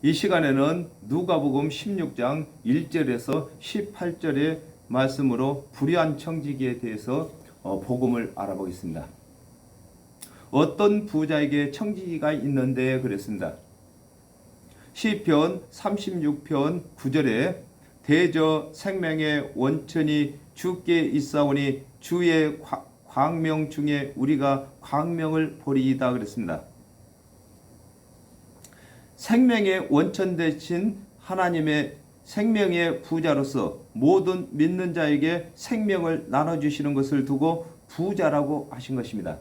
이 시간에는 누가복음 16장 1절에서 18절의 말씀으로 불의한 청지기에 대해서 복음을 알아보겠습니다. 어떤 부자에게 청지기가 있는데 그랬습니다. 시편 36편 9절에 대저 생명의 원천이 주께 있사오니 주의 광명 중에 우리가 광명을 보리이다 그랬습니다. 생명의 원천 되신 하나님의 생명의 부자로서 모든 믿는 자에게 생명을 나눠주시는 것을 두고 부자라고 하신 것입니다.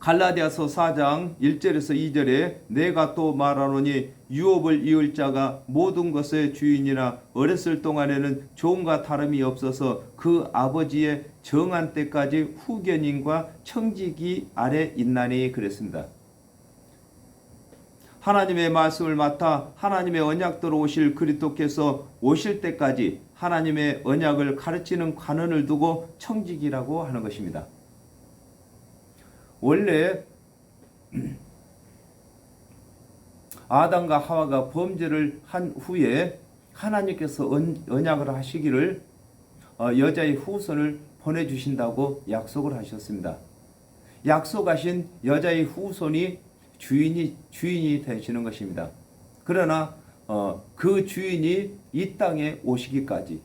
갈라디아서 4장 1절에서 2절에 내가 또 말하노니 유업을 이을 자가 모든 것의 주인이나 어렸을 동안에는 종과 다름이 없어서 그 아버지의 정한 때까지 후견인과 청지기 아래 있나니 그랬습니다. 하나님의 말씀을 맡아 하나님의 언약대로 오실 그리스도께서 오실 때까지 하나님의 언약을 가르치는 관원을 두고 청지기라고 하는 것입니다. 원래 아담과 하와가 범죄를 한 후에 하나님께서 언약을 하시기를 여자의 후손을 보내주신다고 약속을 하셨습니다. 약속하신 여자의 후손이 주인이 되시는 것입니다. 그러나 그 주인이 이 땅에 오시기까지,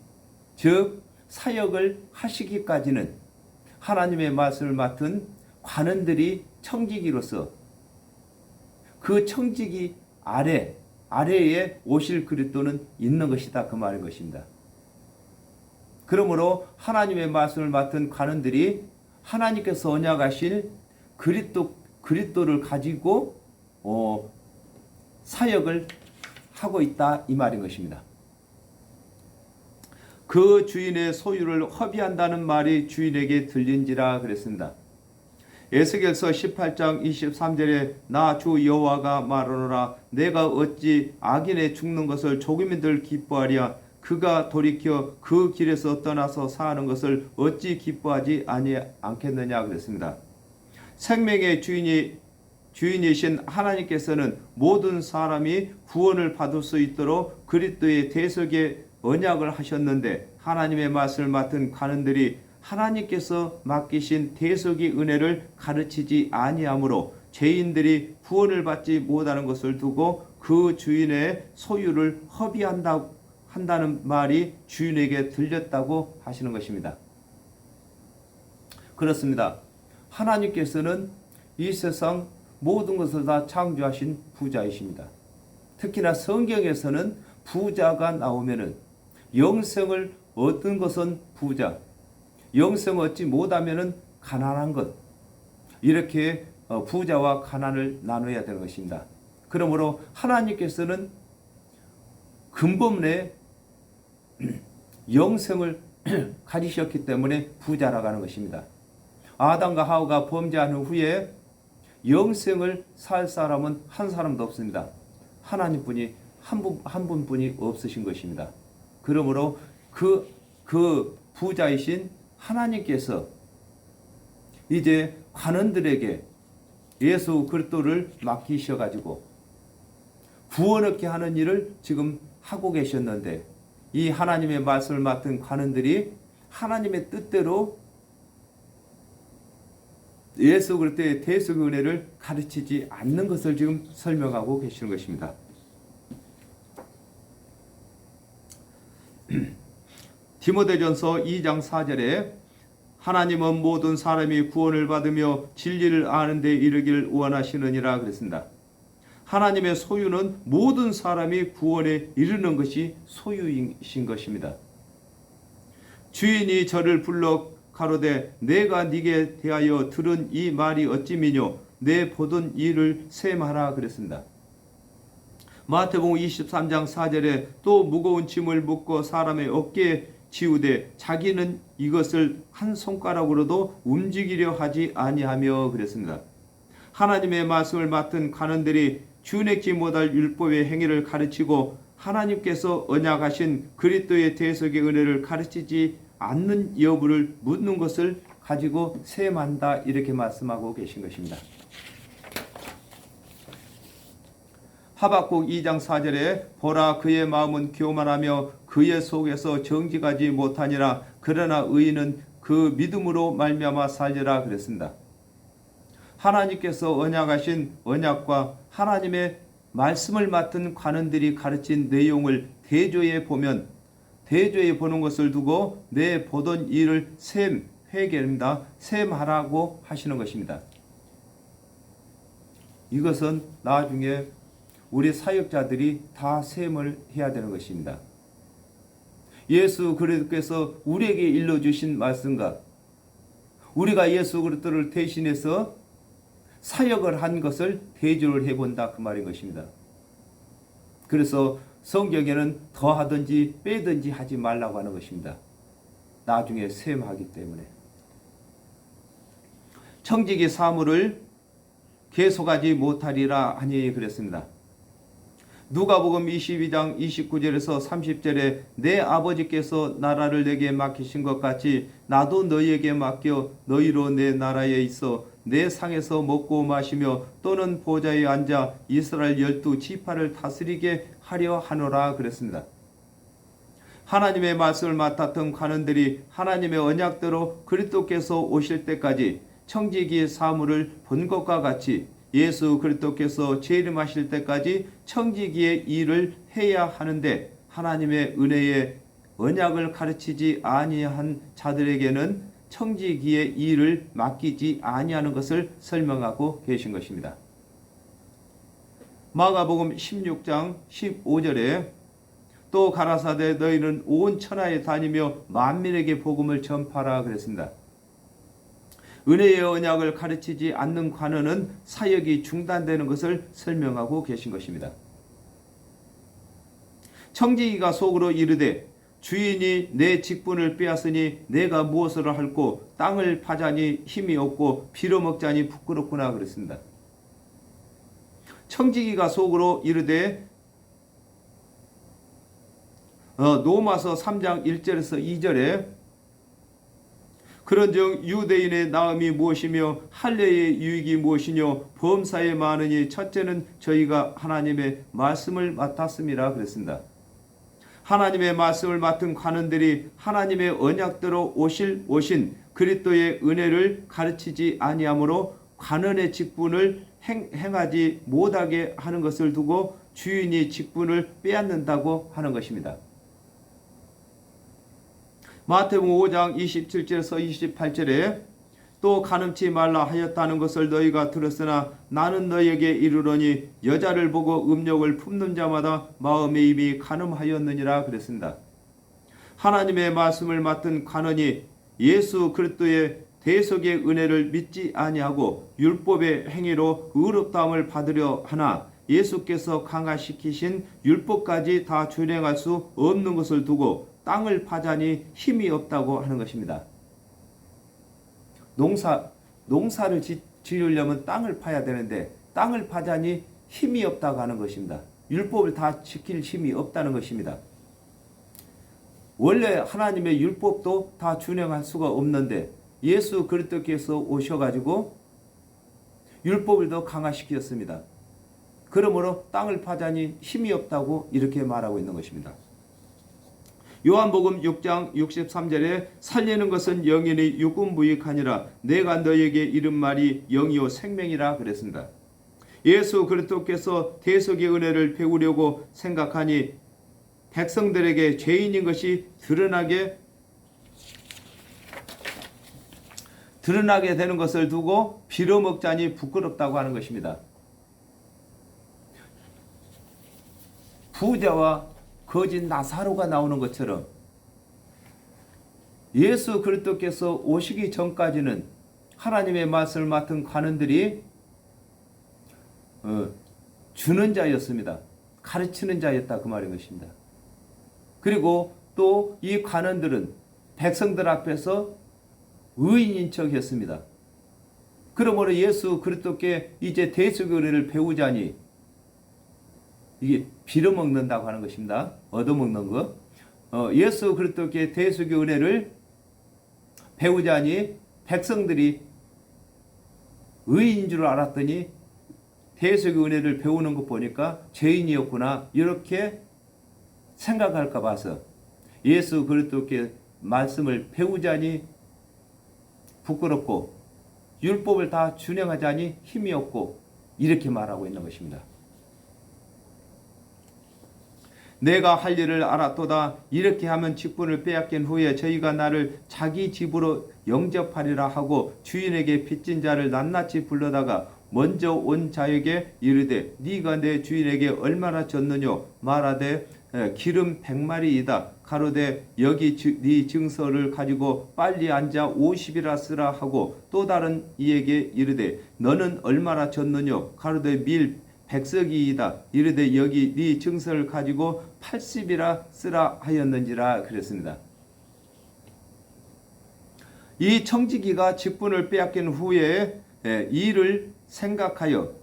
즉 사역을 하시기까지는 하나님의 말씀을 맡은 관원들이 청지기로서 그 청지기 아래에 오실 그리스도는 있는 것이다, 그 말인 것입니다. 그러므로 하나님의 말씀을 맡은 관원들이 하나님께서 언약하실 그리스도를 가지고 사역을 하고 있다, 이 말인 것입니다. 그 주인의 소유를 허비한다는 말이 주인에게 들린지라 그랬습니다. 에스겔서 18장 23절에 나 주 여호와가 말하노라 내가 어찌 악인의 죽는 것을 조금이들 기뻐하랴 그가 돌이켜 그 길에서 떠나서 사는 것을 어찌 기뻐하지 않겠느냐 그랬습니다. 생명의 주인이신 하나님께서는 모든 사람이 구원을 받을 수 있도록 그리스도의 대속의 언약을 하셨는데 하나님의 말씀을 맡은 관원들이 하나님께서 맡기신 대속의 은혜를 가르치지 아니하므로 죄인들이 구원을 받지 못하는 것을 두고 그 주인의 소유를 허비한다는 말이 주인에게 들렸다고 하시는 것입니다. 그렇습니다. 하나님께서는 이 세상 모든 것을 다 창조하신 부자이십니다. 특히나 성경에서는 부자가 나오면은 영생을 얻은 것은 부자, 영생 얻지 못하면은 가난한 것, 이렇게 부자와 가난을 나눠야 되는 것입니다. 그러므로 하나님께서는 근본에 영생을 가지셨기 때문에 부자라고 하는 것입니다. 아담과 하와가 범죄한 후에 영생을 살 사람은 한 사람도 없습니다. 하나님뿐이 한 분뿐이 없으신 것입니다. 그러므로 그 부자이신 하나님께서 이제 관원들에게 예수 그리스도를 맡기셔가지고 구원 얻게 하는 일을 지금 하고 계셨는데 이 하나님의 말씀을 맡은 관원들이 하나님의 뜻대로 예수 그리스도의 대속의 은혜를 가르치지 않는 것을 지금 설명하고 계시는 것입니다. 디모데전서 2장 4절에 하나님은 모든 사람이 구원을 받으며 진리를 아는 데 이르기를 원하시느니라 그랬습니다. 하나님의 소유는 모든 사람이 구원에 이르는 것이 소유이신 것입니다. 주인이 저를 불러 가로되 내가 네게 대하여 들은 이 말이 어찌미뇨 내 보던 일을 셈하라 그랬습니다. 마태복음 23장 4절에 또 무거운 짐을 묶고 사람의 어깨에 지우되 자기는 이것을 한 손가락으로도 움직이려 하지 아니하며 그랬습니다. 하나님의 말씀을 맡은 관원들이 준행치 못할 율법의 행위를 가르치고 하나님께서 언약하신 그리스도의 대속의 은혜를 가르치지 않는 여부를 묻는 것을 가지고 셈한다 이렇게 말씀하고 계신 것입니다. 하박국 2장 4절에 보라 그의 마음은 교만하며 그의 속에서 정직하지 못하니라 그러나 의인은 그 믿음으로 말미암아 살리라 그랬습니다. 하나님께서 언약하신 언약과 하나님의 말씀을 맡은 관원들이 가르친 내용을 대조해 보면 대조해 보는 것을 두고 내 보던 일을 회개입니다. 셈하라고 하시는 것입니다. 이것은 나중에 우리 사역자들이 다 셈을 해야 되는 것입니다. 예수 그리스도께서 우리에게 일러주신 말씀과 우리가 예수 그리스도를 대신해서 사역을 한 것을 대조를 해본다 그 말인 것입니다. 그래서 성경에는 더하든지 빼든지 하지 말라고 하는 것입니다. 나중에 셈하기 때문에. 청지기 사물을 계속하지 못하리라 하니 그랬습니다. 누가복음 22장 29절에서 30절에 내 아버지께서 나라를 내게 맡기신 것 같이 나도 너희에게 맡겨 너희로 내 나라에 있어 내 상에서 먹고 마시며 또는 보좌에 앉아 이스라엘 12지파를 다스리게 하려 하노라 그랬습니다. 하나님의 말씀을 맡았던 관원들이 하나님의 언약대로 그리스도께서 오실 때까지 청지기의 사물을 본 것과 같이 예수 그리스도께서 재림하실 때까지 청지기의 일을 해야 하는데 하나님의 은혜의 언약을 가르치지 아니한 자들에게는 청지기의 일을 맡기지 아니하는 것을 설명하고 계신 것입니다. 마가복음 16장 15절에 또 가라사대 너희는 온 천하에 다니며 만민에게 복음을 전파하라 그랬습니다. 은혜의 언약을 가르치지 않는 관원은 사역이 중단되는 것을 설명하고 계신 것입니다. 청지기가 속으로 이르되 주인이 내 직분을 빼앗으니 내가 무엇을 할꼬 땅을 파자니 힘이 없고 빌어먹자니 부끄럽구나 그랬습니다. 청지기가 속으로 이르되 로마서 3장 1절에서 2절에 그런즉 유대인의 나음이 무엇이며 할례의 유익이 무엇이뇨 범사에 많으니 첫째는 저희가 하나님의 말씀을 맡았음이라 그랬습니다. 하나님의 말씀을 맡은 관원들이 하나님의 언약대로 오신 그리스도의 은혜를 가르치지 아니하므로 관원의 직분을 행하지 못하게 하는 것을 두고 주인이 직분을 빼앗는다고 하는 것입니다. 마태복음 5장 27절에서 28절에 또 간음치 말라 하였다는 것을 너희가 들었으나 나는 너희에게 이르노니 여자를 보고 음욕을 품는 자마다 마음에 이미 간음하였느니라 그랬습니다. 하나님의 말씀을 맡은 관원이 예수 그리스도의 대속의 은혜를 믿지 아니하고 율법의 행위로 의롭다함을 받으려 하나 예수께서 강화시키신 율법까지 다 준행할 수 없는 것을 두고 땅을 파자니 힘이 없다고 하는 것입니다. 농사를 지으려면 땅을 파야 되는데 땅을 파자니 힘이 없다고 하는 것입니다. 율법을 다 지킬 힘이 없다는 것입니다. 원래 하나님의 율법도 다 준행할 수가 없는데 예수 그리스도께서 오셔가지고 율법을 더 강화시켰습니다. 그러므로 땅을 파자니 힘이 없다고 이렇게 말하고 있는 것입니다. 요한복음 6장 63절에 살리는 것은 영이니 육군부익하니라 내가 너에게 이른 말이 영이요 생명이라 그랬습니다. 예수 그리스도께서 대속의 은혜를 배우려고 생각하니 백성들에게 죄인인 것이 드러나게 되는 것을 두고 빌어먹자니 부끄럽다고 하는 것입니다. 부자와 거짓 나사로가 나오는 것처럼 예수 그리스도께서 오시기 전까지는 하나님의 말씀을 맡은 관원들이 주는 자였습니다. 가르치는 자였다 그 말인 것입니다. 그리고 또 이 관원들은 백성들 앞에서 의인인 척 했습니다. 그러므로 예수 그리스도께 이제 대속의 은혜를 배우자니 이게 빌어먹는다고 하는 것입니다. 얻어먹는 것. 예수 그리스도께 대속의 은혜를 배우자니 백성들이 의인인 줄 알았더니 대속의 은혜를 배우는 것 보니까 죄인이었구나 이렇게 생각할까 봐서 예수 그리스도께 말씀을 배우자니 부끄럽고 율법을 다 준행하자니 힘이 없고 이렇게 말하고 있는 것입니다. 내가 할 일을 알았도다. 이렇게 하면 직분을 빼앗긴 후에 저희가 나를 자기 집으로 영접하리라 하고 주인에게 빚진 자를 낱낱이 불러다가 먼저 온 자에게 이르되 네가 내 주인에게 얼마나 졌느냐 말하되 기름 100마리이다. 가로되 여기 네 증서를 가지고 빨리 앉아 50이라 쓰라 하고 또 다른 이에게 이르되 너는 얼마나 졌느냐 가로되 밀 100석이이다. 이르되 여기 네 증서를 가지고 80이라 쓰라 하였는지라 그랬습니다. 이 청지기가 직분을 빼앗긴 후에 이를 생각하여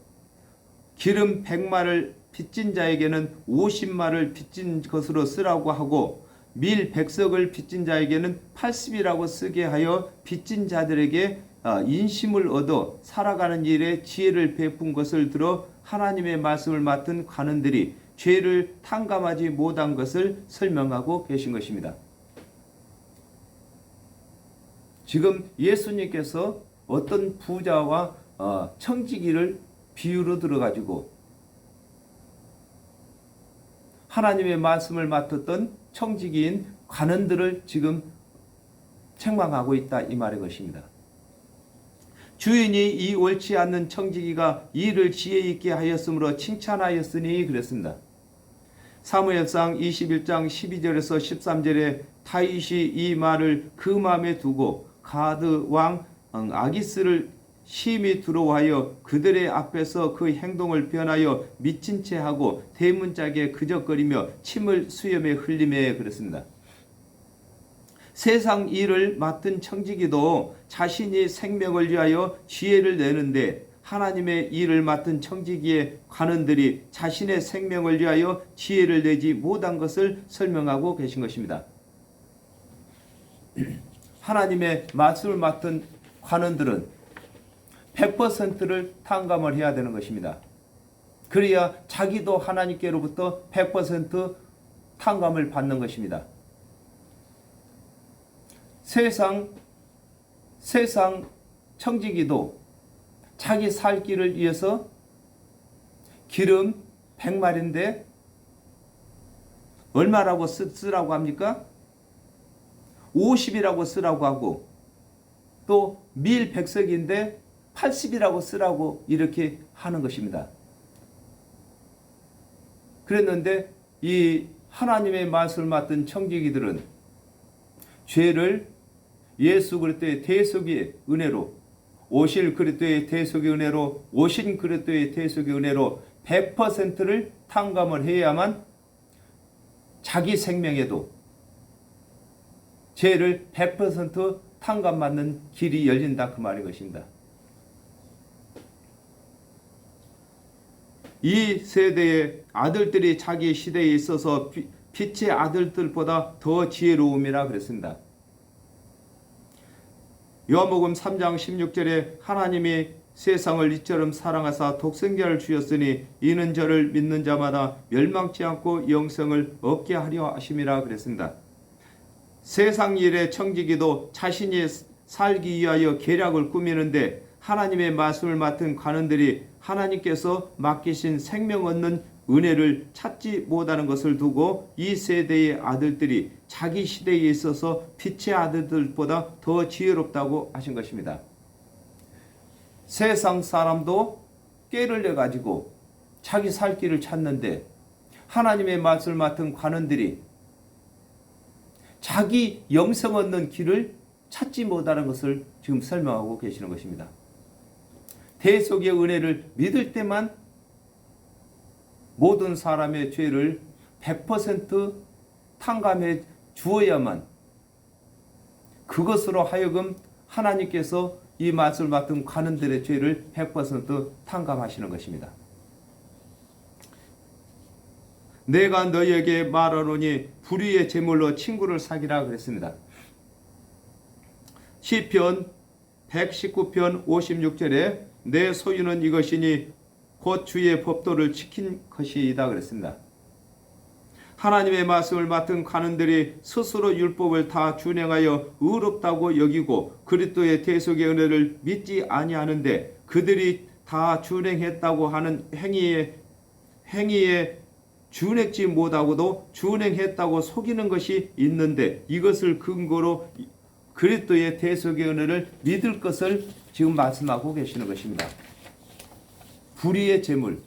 기름 100마를 빚진 자에게는 50마를 빚진 것으로 쓰라고 하고 밀 100석을 빚진 자에게는 80이라고 쓰게 하여 빚진 자들에게 인심을 얻어 살아가는 일에 지혜를 베푼 것을 들어 하나님의 말씀을 맡은 관원들이 죄를 탕감하지 못한 것을 설명하고 계신 것입니다. 지금 예수님께서 어떤 부자와 청지기를 비유로 들어가지고 하나님의 말씀을 맡았던 청지기인 관원들을 지금 책망하고 있다 이 말의 것입니다. 주인이 이 옳지 않는 청지기가 일을 지혜 있게 하였으므로 칭찬하였으니 그랬습니다. 사무엘상 21장 12절에서 13절에 다윗이 이 말을 그 마음에 두고 가드 왕 아기스를 심히 두려워하여 그들의 앞에서 그 행동을 변하여 미친 채 하고 대문짝에 그적거리며 침을 수염에 흘리며 그랬습니다. 세상 일을 맡은 청지기도 자신이 생명을 위하여 지혜를 내는데 하나님의 일을 맡은 청지기의 관원들이 자신의 생명을 위하여 지혜를 내지 못한 것을 설명하고 계신 것입니다. 하나님의 말씀을 맡은 관원들은 100%를 탕감을 해야 되는 것입니다. 그래야 자기도 하나님께로부터 100% 탕감을 받는 것입니다. 세상 청지기도 자기 살 길을 위해서 기름 100마리인데 얼마라고 쓰라고 합니까? 50이라고 쓰라고 하고 또 밀 100석인데 80이라고 쓰라고 이렇게 하는 것입니다. 그랬는데 이 하나님의 말씀을 맡은 청지기들은 죄를 예수 그리스도의 대속의 은혜로 오실 그리스도의 대속의 은혜로 오신 그리스도의 대속의 은혜로 100%를 탕감을 해야만 자기 생명에도 죄를 100% 탕감받는 길이 열린다 그 말인 것입니다. 이 세대의 아들들이 자기 시대에 있어서 빛의 아들들보다 더 지혜로움이라 그랬습니다. 요한복음 3장 16절에 하나님이 세상을 이처럼 사랑하사 독생자를 주셨으니 이는 저를 믿는 자마다 멸망치 않고 영생을 얻게 하려 하심이라 그랬습니다. 세상 일의 청지기도 자신이 살기 위하여 계략을 꾸미는데 하나님의 말씀을 맡은 관원들이 하나님께서 맡기신 생명 얻는 은혜를 찾지 못하는 것을 두고 이 세대의 아들들이 자기 시대에 있어서 빛의 아들들보다 더 지혜롭다고 하신 것입니다. 세상 사람도 꾀를 내가지고 자기 살 길을 찾는데 하나님의 말씀을 맡은 관원들이 자기 영생 얻는 길을 찾지 못하는 것을 지금 설명하고 계시는 것입니다. 대속의 은혜를 믿을 때만 모든 사람의 죄를 100% 탕감해 주어야만 그것으로 하여금 하나님께서 이 말씀을 맡은 관원들의 죄를 100% 탕감하시는 것입니다. 내가 너희에게 말하노니 불의의 제물로 친구를 사귀라 그랬습니다. 시편 119편 56절에 내 소유는 이것이니 곧 주의 법도를 지킨 것이다 그랬습니다. 하나님의 말씀을 맡은 관원들이 스스로 율법을 다 준행하여 의롭다고 여기고 그리스도의 대속의 은혜를 믿지 아니하는데 그들이 다 준행했다고 하는 행위에 준행치 못하고도 준행했다고 속이는 것이 있는데 이것을 근거로 그리스도의 대속의 은혜를 믿을 것을 지금 말씀하고 계시는 것입니다. 불의의 재물,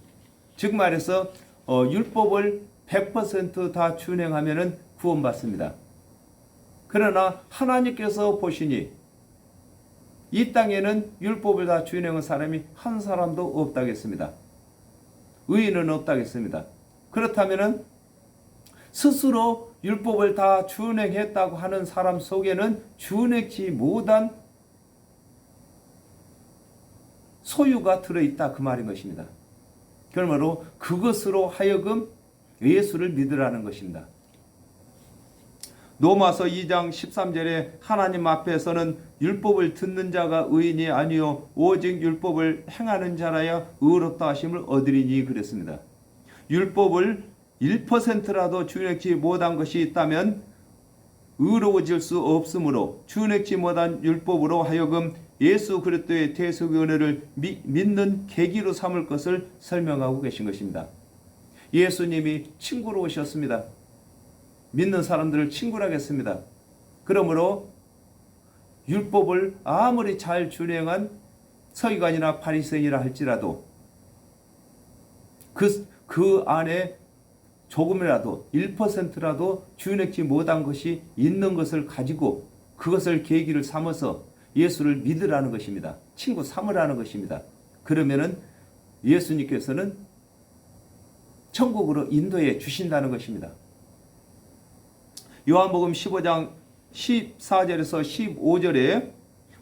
즉 말해서 율법을 100% 준행하면 구원받습니다. 그러나 하나님께서 보시니 이 땅에는 율법을 다 준행한 사람이 한 사람도 없다겠습니다. 의인은 없다겠습니다. 그렇다면 스스로 율법을 다 준행했다고 하는 사람 속에는 준행치 못한 소유가 들어있다 그 말인 것입니다. 그러므로 그것으로 하여금 예수를 믿으라는 것입니다. 로마서 2장 13절에 하나님 앞에서는 율법을 듣는 자가 의인이 아니요 오직 율법을 행하는 자라야 의롭다 하심을 얻으리니 그랬습니다. 율법을 1%라도 준행치 못한 것이 있다면 의로워질 수 없으므로 준행치 못한 율법으로 하여금 예수 그리스도의 대속의 은혜를 믿는 계기로 삼을 것을 설명하고 계신 것입니다. 예수님이 친구로 오셨습니다. 믿는 사람들을 친구로 하겠습니다. 그러므로 율법을 아무리 잘 준행한 서기관이나 바리새인이라 할지라도 그 안에 조금이라도 1%라도 준행치 못한 것이 있는 것을 가지고 그것을 계기를 삼아서 예수를 믿으라는 것입니다. 친구 삼으라는 것입니다. 그러면은 예수님께서는 천국으로 인도해 주신다는 것입니다. 요한복음 15장 14절에서 15절에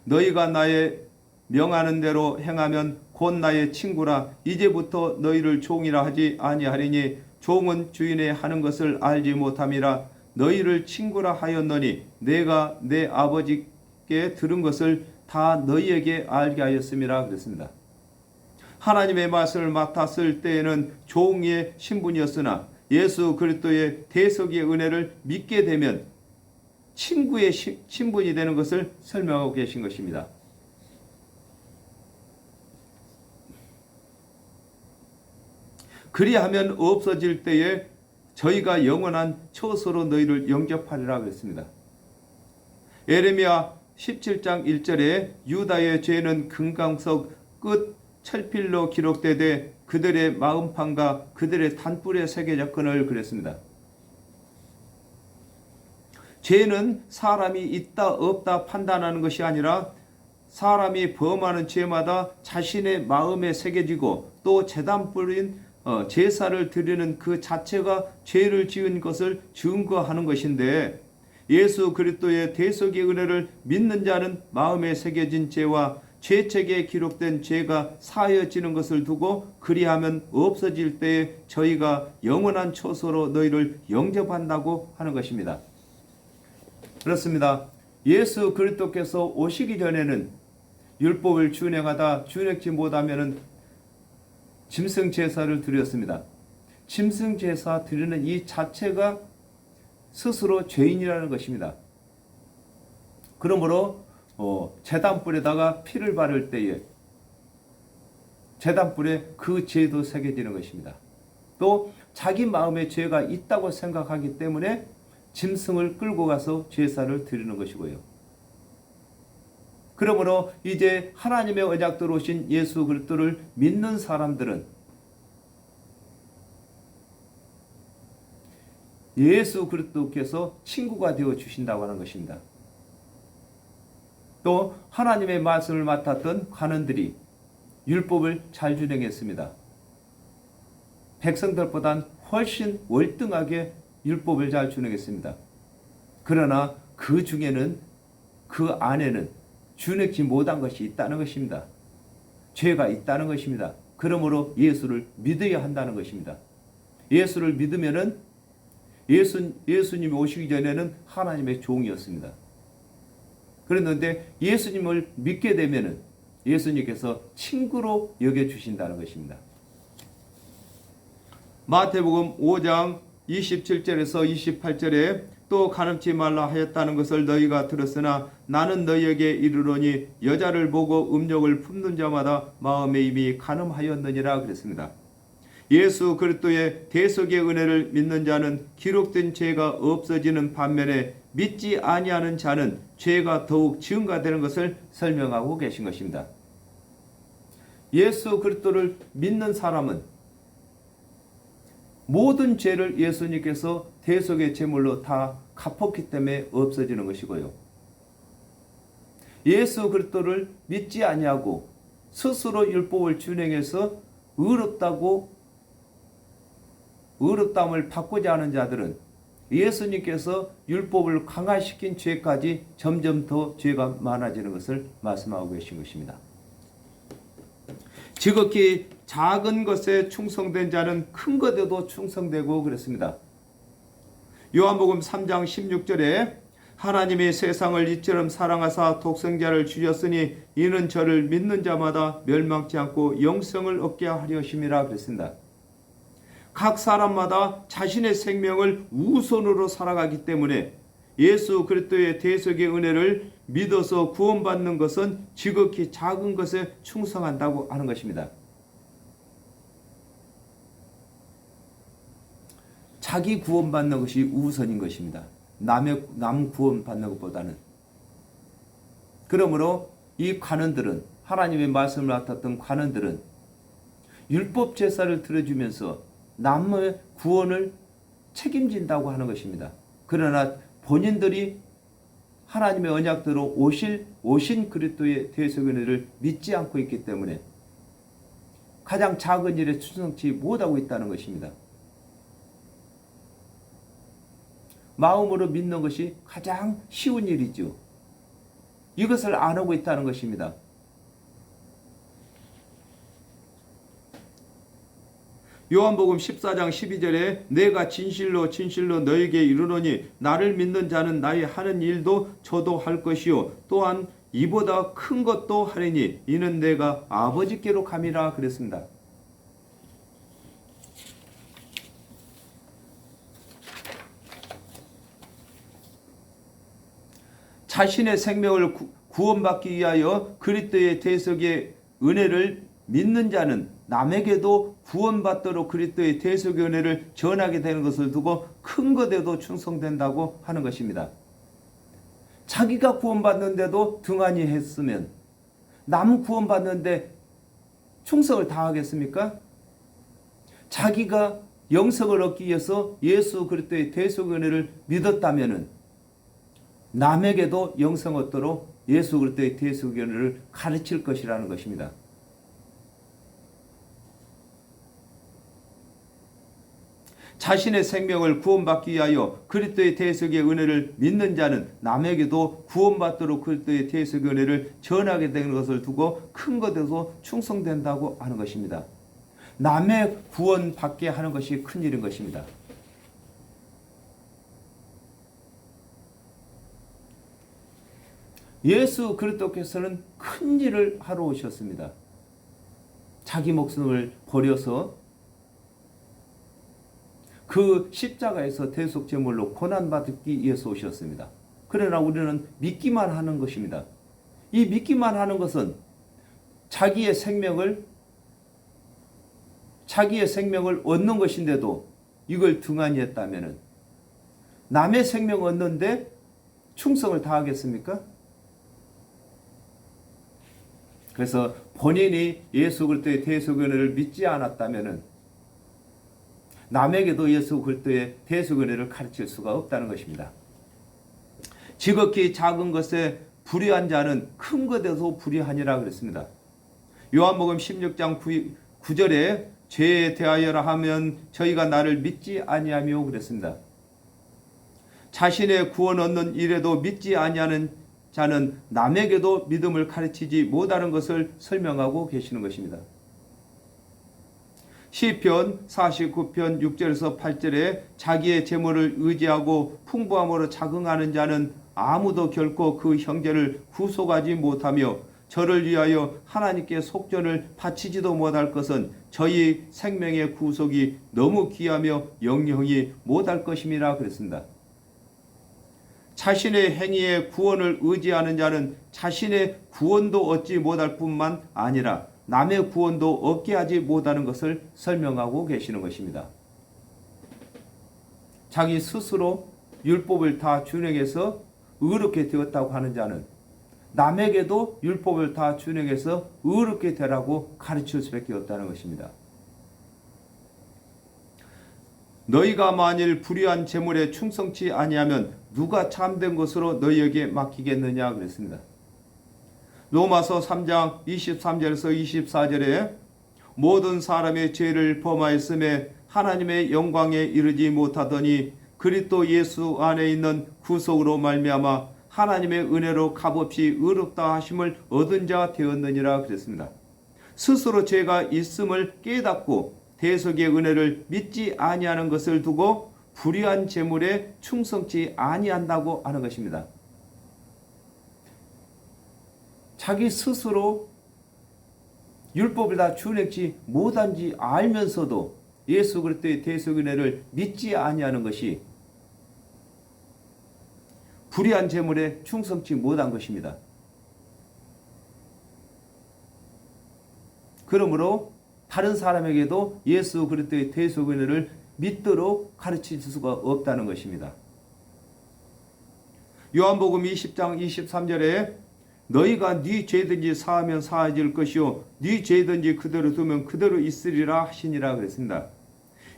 너희가 나의 명하는 대로 행하면 곧 나의 친구라 이제부터 너희를 종이라 하지 아니하리니 종은 주인의 하는 것을 알지 못함이라 너희를 친구라 하였노니 내가 내 아버지께 들은 것을 다 너희에게 알게 하였음이라 그랬습니다. 하나님의 말씀을 맡았을 때에는 종의 신분이었으나 예수 그리스도의 대속의 은혜를 믿게 되면 친구의 신분이 되는 것을 설명하고 계신 것입니다. 그리하면 없어질 때에 저희가 영원한 처소로 너희를 영접하리라 그랬습니다. 예레미야 17장 1절에 유다의 죄는 금강석 끝 철필로 기록되되 그들의 마음판과 그들의 단뿔에 새겨졌거늘 그랬습니다. 죄는 사람이 있다 없다 판단하는 것이 아니라 사람이 범하는 죄마다 자신의 마음에 새겨지고 또 제단뿔인 제사를 드리는 그 자체가 죄를 지은 것을 증거하는 것인데 예수 그리스도의 대속의 은혜를 믿는 자는 마음에 새겨진 죄와 죄책에 기록된 죄가 사하여지는 것을 두고 그리하면 없어질 때에 저희가 영원한 처소로 너희를 영접한다고 하는 것입니다. 그렇습니다. 예수 그리스도께서 오시기 전에는 율법을 준행하다 준행치 못하면 짐승 제사를 드렸습니다. 짐승 제사 드리는 이 자체가 스스로 죄인이라는 것입니다. 그러므로 제단불에다가 피를 바를 때에 제단불에 그 죄도 새겨지는 것입니다. 또 자기 마음에 죄가 있다고 생각하기 때문에 짐승을 끌고 가서 제사를 드리는 것이고요. 그러므로 이제 하나님의 언약대로 오신 예수 그리스도를 믿는 사람들은 예수 그리스도께서 친구가 되어 주신다고 하는 것입니다. 또 하나님의 말씀을 맡았던 관원들이 율법을 잘 준행했습니다. 백성들보단 훨씬 월등하게 율법을 잘 준행했습니다. 그러나 그 중에는 그 안에는 준행치 못한 것이 있다는 것입니다. 죄가 있다는 것입니다. 그러므로 예수를 믿어야 한다는 것입니다. 예수를 믿으면은 예수님이 오시기 전에는 하나님의 종이었습니다. 그랬는데 예수님을 믿게 되면은 예수님께서 친구로 여겨주신다는 것입니다. 마태복음 5장 27절에서 28절에 또 가늠치 말라 하였다는 것을 너희가 들었으나 나는 너희에게 이르노니 여자를 보고 음욕을 품는 자마다 마음에 이미 간음하였느니라 그랬습니다. 예수 그리스도의 대속의 은혜를 믿는 자는 기록된 죄가 없어지는 반면에 믿지 아니하는 자는 죄가 더욱 증가되는 것을 설명하고 계신 것입니다. 예수 그리스도를 믿는 사람은 모든 죄를 예수님께서 대속의 제물로 다 갚았기 때문에 없어지는 것이고요. 예수 그리스도를 믿지 아니하고 스스로 율법을 준행해서 의롭다함을 받고자 하는 자들은 예수님께서 율법을 강화시킨 죄까지 점점 더 죄가 많아지는 것을 말씀하고 계신 것입니다. 지극히 작은 것에 충성된 자는 큰 것에도 충성되고 그랬습니다. 요한복음 3장 16절에 하나님이 세상을 이처럼 사랑하사 독생자를 주셨으니 이는 저를 믿는 자마다 멸망치 않고 영생을 얻게 하려 하심이라 그랬습니다. 각 사람마다 자신의 생명을 우선으로 살아가기 때문에 예수 그리스도의 대속의 은혜를 믿어서 구원받는 것은 지극히 작은 것에 충성한다고 하는 것입니다. 자기 구원받는 것이 우선인 것입니다. 남 구원받는 것보다는. 그러므로 이 관원들은, 하나님의 말씀을 맡았던 관원들은 율법 제사를 드려주면서 남의 구원을 책임진다고 하는 것입니다. 그러나 본인들이 하나님의 언약대로 오신 그리스도의 대속의 은혜를 믿지 않고 있기 때문에 가장 작은 일에 충성치 못하고 있다는 것입니다. 마음으로 믿는 것이 가장 쉬운 일이죠. 이것을 안 하고 있다는 것입니다. 요한복음 14장 12절에 내가 진실로 진실로 너에게 이르노니 나를 믿는 자는 나의 하는 일도 저도 할 것이요 또한 이보다 큰 것도 하리니 이는 내가 아버지께로 감이라 그랬습니다. 자신의 생명을 구원받기 위하여 그리스도의 대속의 은혜를 믿는 자는 남에게도 구원받도록 그리스도의 대속의 은혜를 전하게 되는 것을 두고 큰 것에도 충성된다고 하는 것입니다. 자기가 구원받는데도 등한히 했으면 남 구원받는데 충성을 다하겠습니까? 자기가 영생을 얻기 위해서 예수 그리스도의 대속의 은혜를 믿었다면 남에게도 영생 얻도록 예수 그리스도의 대속의 은혜를 가르칠 것이라는 것입니다. 자신의 생명을 구원받기 위하여 그리스도의 대속의 은혜를 믿는 자는 남에게도 구원받도록 그리스도의 대속의 은혜를 전하게 되는 것을 두고 큰 것에도 충성된다고 하는 것입니다. 남의 구원받게 하는 것이 큰 일인 것입니다. 예수 그리스도께서는 큰 일을 하러 오셨습니다. 자기 목숨을 버려서 그 십자가에서 대속제물로 고난받기 위해서 오셨습니다. 그러나 우리는 믿기만 하는 것입니다. 이 믿기만 하는 것은 자기의 생명을 얻는 것인데도 이걸 등한히 했다면 남의 생명 얻는데 충성을 다하겠습니까? 그래서 본인이 예수 그리스도의 대속의 은혜를 믿지 않았다면 남에게도 예수 그리스도의 대속의 은혜를 가르칠 수가 없다는 것입니다. 지극히 작은 것에 불의한 자는 큰 것에도 불의하니라 그랬습니다. 요한복음 16장 9절에 죄에 대하여라 하면 저희가 나를 믿지 아니하며 그랬습니다. 자신의 구원 얻는 일에도 믿지 아니하는 자는 남에게도 믿음을 가르치지 못하는 것을 설명하고 계시는 것입니다. 시편 49편 6절에서 8절에 자기의 재물을 의지하고 풍부함으로 자긍하는 자는 아무도 결코 그 형제를 구속하지 못하며 저를 위하여 하나님께 속전을 바치지도 못할 것은 저희 생명의 구속이 너무 귀하며 영영히 못할 것임이라 그랬습니다. 자신의 행위에 구원을 의지하는 자는 자신의 구원도 얻지 못할 뿐만 아니라 남의 구원도 얻게 하지 못하는 것을 설명하고 계시는 것입니다. 자기 스스로 율법을 다 준행해서 의롭게 되었다고 하는 자는 남에게도 율법을 다 준행해서 의롭게 되라고 가르칠 수밖에 없다는 것입니다. 너희가 만일 불의한 재물에 충성치 아니하면 누가 참된 것으로 너희에게 맡기겠느냐 그랬습니다. 로마서 3장 23절에서 24절에 모든 사람의 죄를 범하였음에 하나님의 영광에 이르지 못하더니 그리스도 예수 안에 있는 구속으로 말미암아 하나님의 은혜로 값없이 의롭다 하심을 얻은 자 되었느니라 그랬습니다. 스스로 죄가 있음을 깨닫고 대속의 은혜를 믿지 아니하는 것을 두고 불의한 재물에 충성치 아니한다고 하는 것입니다. 자기 스스로 율법을 다 준행치 못한지 알면서도 예수 그리스도의 대속 은혜를 믿지 아니하는 것이 불의한 재물에 충성치 못한 것입니다. 그러므로 다른 사람에게도 예수 그리스도의 대속 은혜를 믿도록 가르칠 수가 없다는 것입니다. 요한복음 20장 23절에 너희가 네 죄든지 사하면 사해질 것이요 네 죄든지 그대로 두면 그대로 있으리라 하시니라 그랬습니다.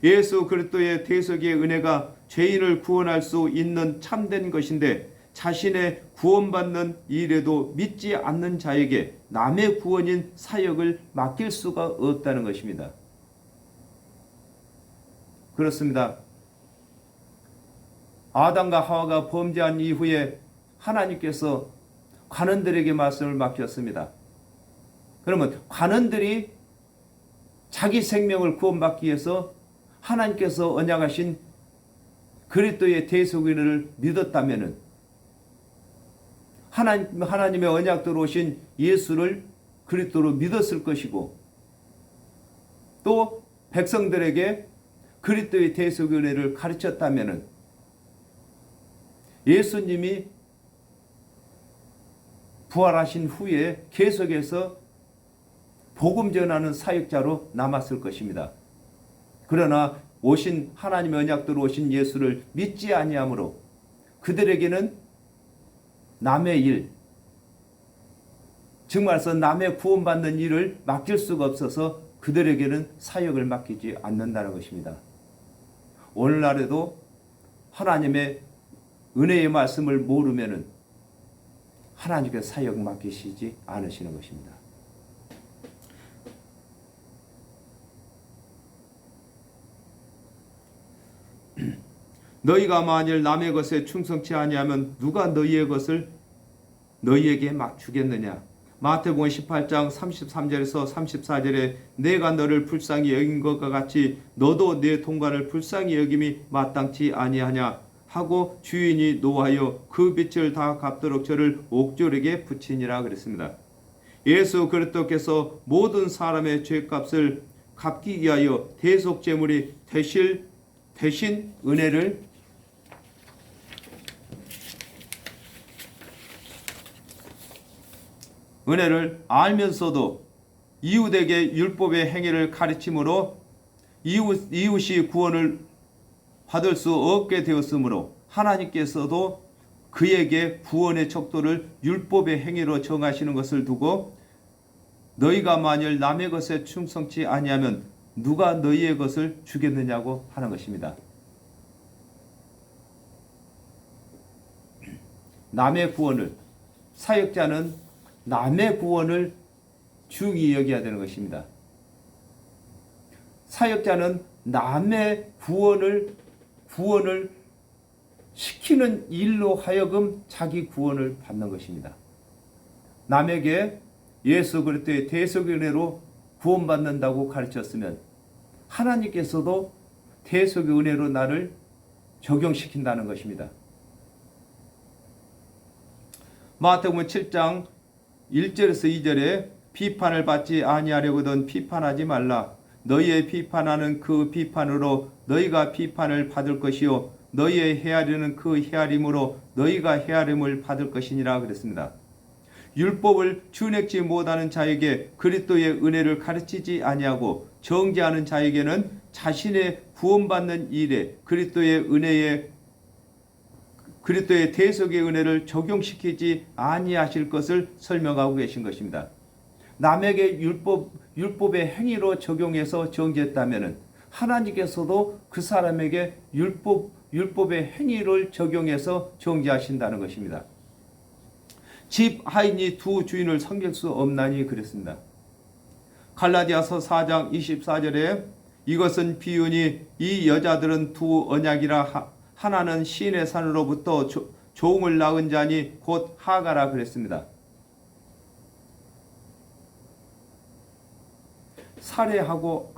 예수 그리스도의 대속의 은혜가 죄인을 구원할 수 있는 참된 것인데 자신의 구원받는 일에도 믿지 않는 자에게 남의 구원인 사역을 맡길 수가 없다는 것입니다. 그렇습니다. 아담과 하와가 범죄한 이후에 하나님께서 관원들에게 말씀을 맡겼습니다. 그러면 관원들이 자기 생명을 구원받기 위해서 하나님께서 언약하신 그리스도의 대속 은혜를 믿었다면은 하나님의 언약대로 오신 예수를 그리스도로 믿었을 것이고 또 백성들에게 그리스도의 대속 은혜를 가르쳤다면은 예수님이 부활하신 후에 계속해서 복음 전하는 사역자로 남았을 것입니다. 그러나 오신 하나님의 언약대로 오신 예수를 믿지 아니하므로 그들에게는 남의 일, 즉 말해서 남의 구원받는 일을 맡길 수가 없어서 그들에게는 사역을 맡기지 않는다는 것입니다. 오늘날에도 하나님의 은혜의 말씀을 모르면은 하나님께 사역 맡기시지 않으시는 것입니다. 너희가 만일 남의 것에 충성치 아니하면 누가 너희의 것을 너희에게 주겠느냐. 마태복음 18장 33절에서 34절에 내가 너를 불쌍히 여긴 것과 같이 너도 내 동관을 불쌍히 여김이 마땅치 아니하냐 하고 주인이 노하여 그 빚을 다 갚도록 저를 옥졸에게 붙이니라 그랬습니다. 예수 그리스도께서 모든 사람의 죄값을 갚기 위하여 대속 제물이 대신 은혜를 알면서도 이웃에게 율법의 행위를 가르침으로 이웃이 구원을 받을 수 없게 되었으므로 하나님께서도 그에게 구원의 척도를 율법의 행위로 정하시는 것을 두고 너희가 만일 남의 것에 충성치 아니하면 누가 너희의 것을 주겠느냐고 하는 것입니다. 남의 구원을, 사역자는 남의 구원을 중히 여겨야 되는 것입니다. 사역자는 남의 구원을 시키는 일로 하여금 자기 구원을 받는 것입니다. 남에게 예수 그리스도의 대속의 은혜로 구원받는다고 가르쳤으면 하나님께서도 대속의 은혜로 나를 적용시킨다는 것입니다. 마태복음 7장 1절에서 2절에 비판을 받지 아니하려거든 비판하지 말라. 너희의 비판하는 그 비판으로 너희가 비판을 받을 것이요 너희의 헤아리는 그 헤아림으로 너희가 헤아림을 받을 것이니라 그랬습니다. 율법을 준행치 못하는 자에게 그리스도의 은혜를 가르치지 아니하고 정죄하는 자에게는 자신의 구원받는 일에 그리스도의 대속의 은혜를 적용시키지 아니하실 것을 설명하고 계신 것입니다. 남에게 율법의 행위로 적용해서 정죄했다면 하나님께서도 그 사람에게 율법의 행위를 적용해서 정죄하신다는 것입니다. 집 하인이 두 주인을 섬길 수 없나니 그랬습니다. 갈라디아서 4장 24절에 이것은 비유니 이 여자들은 두 언약이라 하나는 시인의 산으로부터 종을 낳은 자니 곧 하가라 그랬습니다. 사레하고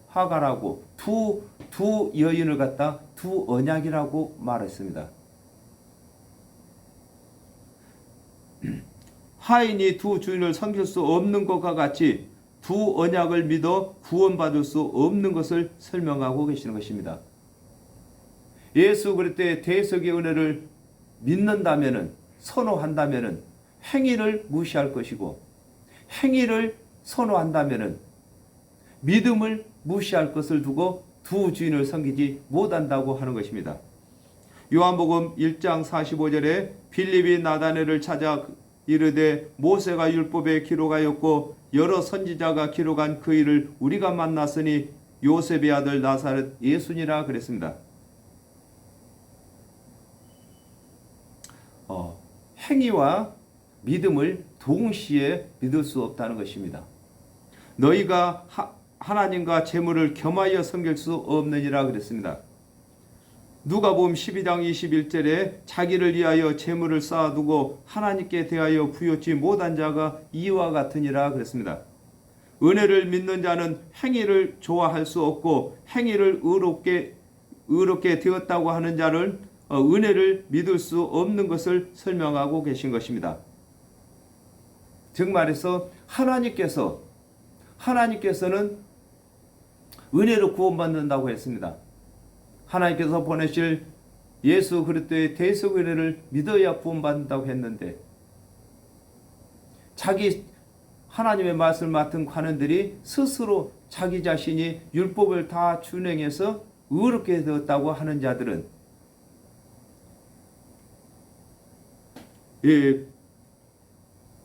하가라고 두 여인을 갖다 두 언약이라고 말했습니다. 하인이 두 주인을 섬길 수 없는 것과 같이 두 언약을 믿어 구원받을 수 없는 것을 설명하고 계시는 것입니다. 예수 그리스도의 대속의 은혜를 믿는다면은 선호한다면은 행위를 무시할 것이고 행위를 선호한다면은 믿음을 무시할 것을 두고 두 주인을 섬기지 못한다고 하는 것입니다. 요한복음 1장 45절에 빌립이 나다네를 찾아 이르되 모세가 율법에 기록하였고 여러 선지자가 기록한 그 일을 우리가 만났으니 요셉의 아들 나사렛 예수니라 그랬습니다. 행위와 믿음을 동시에 믿을 수 없다는 것입니다. 너희가 하나님과 재물을 겸하여 섬길 수 없느니라 그랬습니다. 누가복음 12장 21절에 자기를 위하여 재물을 쌓아두고 하나님께 대하여 부여치 못한 자가 이와 같으니라 그랬습니다. 은혜를 믿는 자는 행위를 좋아할 수 없고 행위를 의롭게 되었다고 하는 자를 은혜를 믿을 수 없는 것을 설명하고 계신 것입니다. 즉 말해서 하나님께서는 은혜로 구원받는다고 했습니다. 하나님께서 보내실 예수 그리스도의 대속 은혜를 믿어야 구원받는다고 했는데 자기 하나님의 말씀을 맡은 관원들이 스스로 자기 자신이 율법을 다 준행해서 의롭게 되었다고 하는 자들은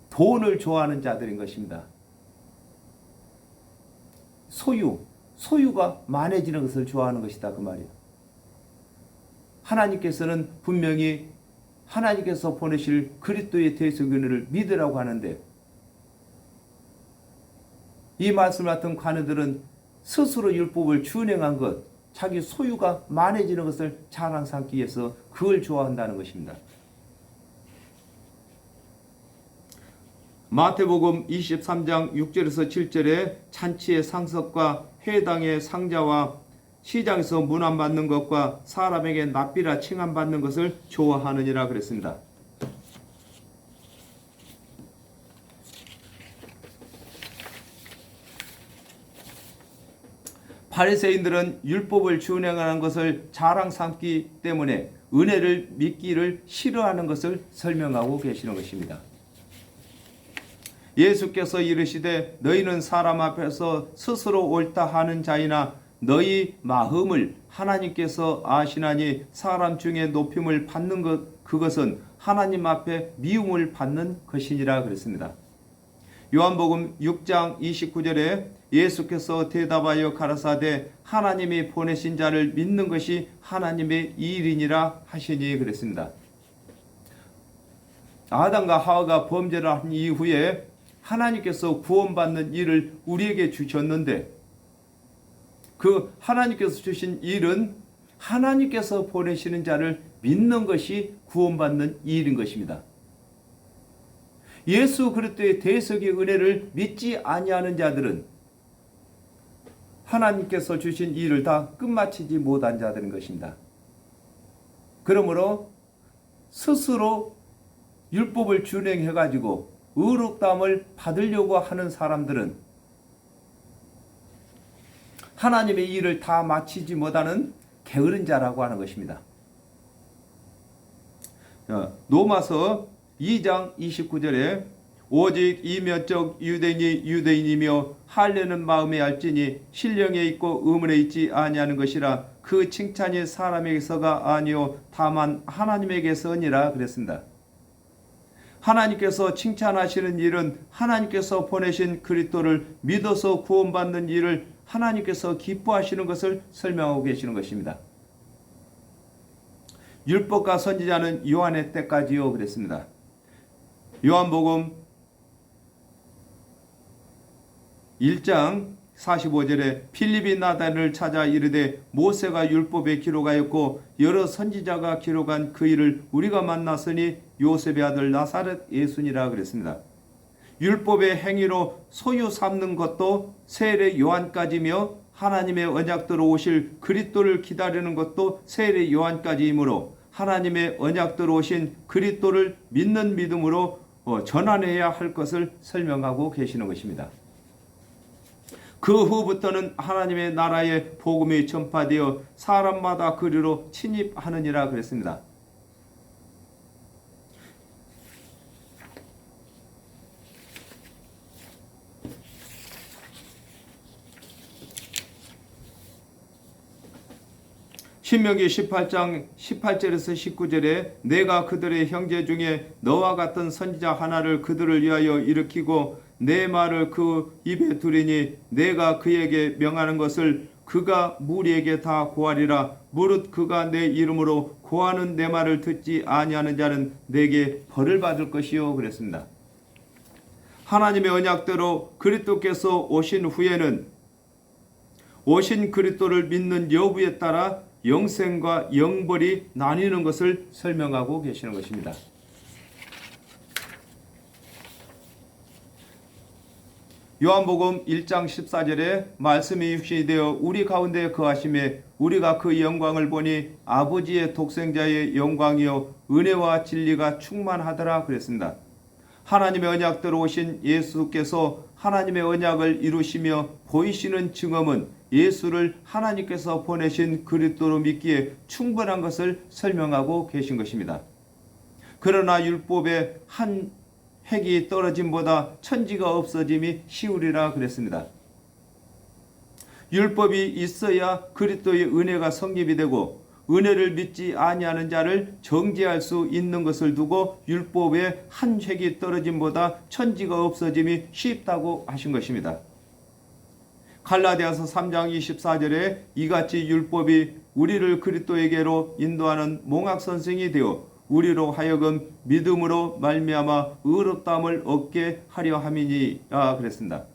돈을 좋아하는 자들인 것입니다. 소유가 많아지는 것을 좋아하는 것이다 그 말이에요. 하나님께서는 분명히 하나님께서 보내실 그리스도의 대속 은혜를 믿으라고 하는데 이 말씀 같은 관원들은 스스로 율법을 준행한 것, 자기 소유가 많아지는 것을 자랑 삼기 위해서 그걸 좋아한다는 것입니다. 마태복음 23장 6절에서 7절에 잔치의 상석과 회당의 상자와 시장에서 문안받는 것과 사람에게 납비라 칭함받는 것을 좋아하느니라 그랬습니다. 바리새인들은 율법을 준행하는 것을 자랑 삼기 때문에 은혜를 믿기를 싫어하는 것을 설명하고 계시는 것입니다. 예수께서 이르시되 너희는 사람 앞에서 스스로 옳다 하는 자이나 너희 마음을 하나님께서 아시나니 사람 중에 높임을 받는 그것은 하나님 앞에 미움을 받는 것이니라 그랬습니다. 요한복음 6장 29절에 예수께서 대답하여 가라사대 하나님이 보내신 자를 믿는 것이 하나님의 일이니라 하시니 그랬습니다. 아담과 하와가 범죄를 한 이후에 하나님께서 구원받는 일을 우리에게 주셨는데 그 하나님께서 주신 일은 하나님께서 보내시는 자를 믿는 것이 구원받는 일인 것입니다. 예수 그리스도의 대속의 은혜를 믿지 아니하는 자들은 하나님께서 주신 일을 다 끝마치지 못한 자들인 것입니다. 그러므로 스스로 율법을 준행해 가지고 의롭다함을 받으려고 하는 사람들은 하나님의 일을 다 마치지 못하는 게으른 자라고 하는 것입니다. 로마서 2장 29절에 오직 이면적 유대인이 유대인이며 할례는 마음에 알지니 신령에 있고 의문에 있지 아니하는 것이라 그 칭찬이 사람에게서가 아니요 다만 하나님에게서니라 그랬습니다. 하나님께서 칭찬하시는 일은 하나님께서 보내신 그리스도를 믿어서 구원받는 일을 하나님께서 기뻐하시는 것을 설명하고 계시는 것입니다. 율법과 선지자는 요한의 때까지요 그랬습니다. 요한복음 1장 45절에 필립이 나단을 찾아 이르되 모세가 율법에 기록하였고 여러 선지자가 기록한 그 일을 우리가 만났으니 요셉의 아들 나사렛 예수니라 그랬습니다. 율법의 행위로 소유 삼는 것도 세례 요한까지며 하나님의 언약대로 오실 그리스도를 기다리는 것도 세례 요한까지이므로 하나님의 언약대로 오신 그리스도를 믿는 믿음으로 전환해야 할 것을 설명하고 계시는 것입니다. 그 후부터는 하나님의 나라의 복음이 전파되어 사람마다 그리로 침입하느니라 그랬습니다. 신명기 18장 18절에서 19절에 내가 그들의 형제 중에 너와 같은 선지자 하나를 그들을 위하여 일으키고 내 말을 그 입에 두리니 내가 그에게 명하는 것을 그가 무리에게 다 고하리라. 무릇 그가 내 이름으로 고하는 내 말을 듣지 아니하는 자는 내게 벌을 받을 것이요 그랬습니다. 하나님의 언약대로 그리스도께서 오신 후에는 오신 그리스도를 믿는 여부에 따라 영생과 영벌이 나뉘는 것을 설명하고 계시는 것입니다. 요한복음 1장 14절에 말씀이 육신이 되어 우리 가운데 거하심에 우리가 그 영광을 보니 아버지의 독생자의 영광이요 은혜와 진리가 충만하더라 그랬습니다. 하나님의 언약대로 오신 예수께서 하나님의 언약을 이루시며 보이시는 증언은 예수를 하나님께서 보내신 그리스도로 믿기에 충분한 것을 설명하고 계신 것입니다. 그러나 율법의 한 획이 떨어짐보다 천지가 없어짐이 쉬우리라 그랬습니다. 율법이 있어야 그리스도의 은혜가 성립이 되고 은혜를 믿지 아니하는 자를 정죄할 수 있는 것을 두고 율법의 한 획이 떨어짐보다 천지가 없어짐이 쉽다고 하신 것입니다. 갈라디아서 3장 24절에 이같이 율법이 우리를 그리스도에게로 인도하는 몽학선생이 되어 우리로 하여금 믿음으로 말미암아 의롭다함을 얻게 하려 함이니라 그랬습니다.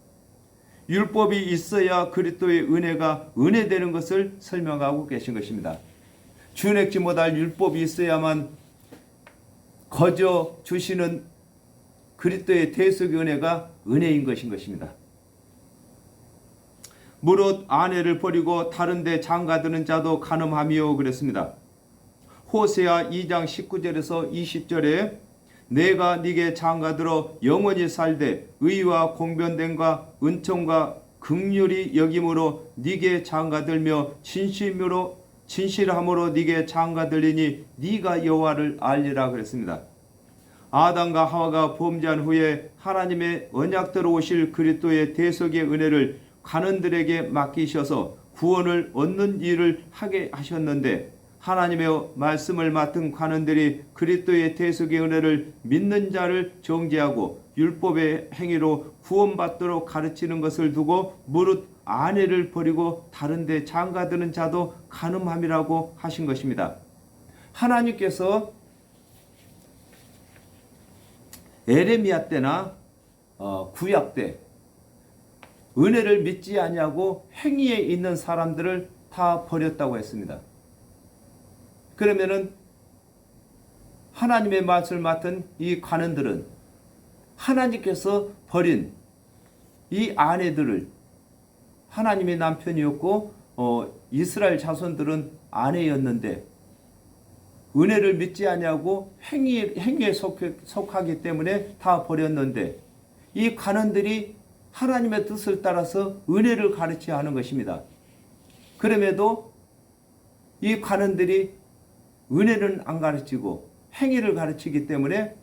율법이 있어야 그리스도의 은혜가 은혜되는 것을 설명하고 계신 것입니다. 준행치 못할 율법이 있어야만 거저 주시는 그리스도의 대속의 은혜가 은혜인 것입니다. 무릇 아내를 버리고 다른 데 장가드는 자도 간음하며 그랬습니다. 호세아 2장 19절에서 20절에 내가 네게 장가들어 영원히 살되 의와 공변됨과 은총과 긍휼이 여김으로 네게 장가들며 진실함으로 네게 장가들리니 네가 여호와를 알리라 그랬습니다. 아담과 하와가 범죄한 후에 하나님의 언약대로 오실 그리스도의 대속의 은혜를 간원들에게 맡기셔서 구원을 얻는 일을 하게 하셨는데 하나님의 말씀을 맡은 관원들이 그리스도의 대속의 은혜를 믿는 자를 정죄하고 율법의 행위로 구원받도록 가르치는 것을 두고 무릇 아내를 버리고 다른 데 장가드는 자도 간음함이라고 하신 것입니다. 하나님께서 에레미야 때나 구약 때 은혜를 믿지 아니하고 행위에 있는 사람들을 다 버렸다고 했습니다. 그러면은 하나님의 말씀을 맡은 이 관원들은 하나님께서 버린 이 아내들을 하나님의 남편이었고 이스라엘 자손들은 아내였는데 은혜를 믿지 아니하고 행위에 속하기 때문에 다 버렸는데, 이 관원들이 하나님의 뜻을 따라서 은혜를 가르쳐야 하는 것입니다. 그럼에도 이 관원들이 은혜는 안 가르치고 행위를 가르치기 때문에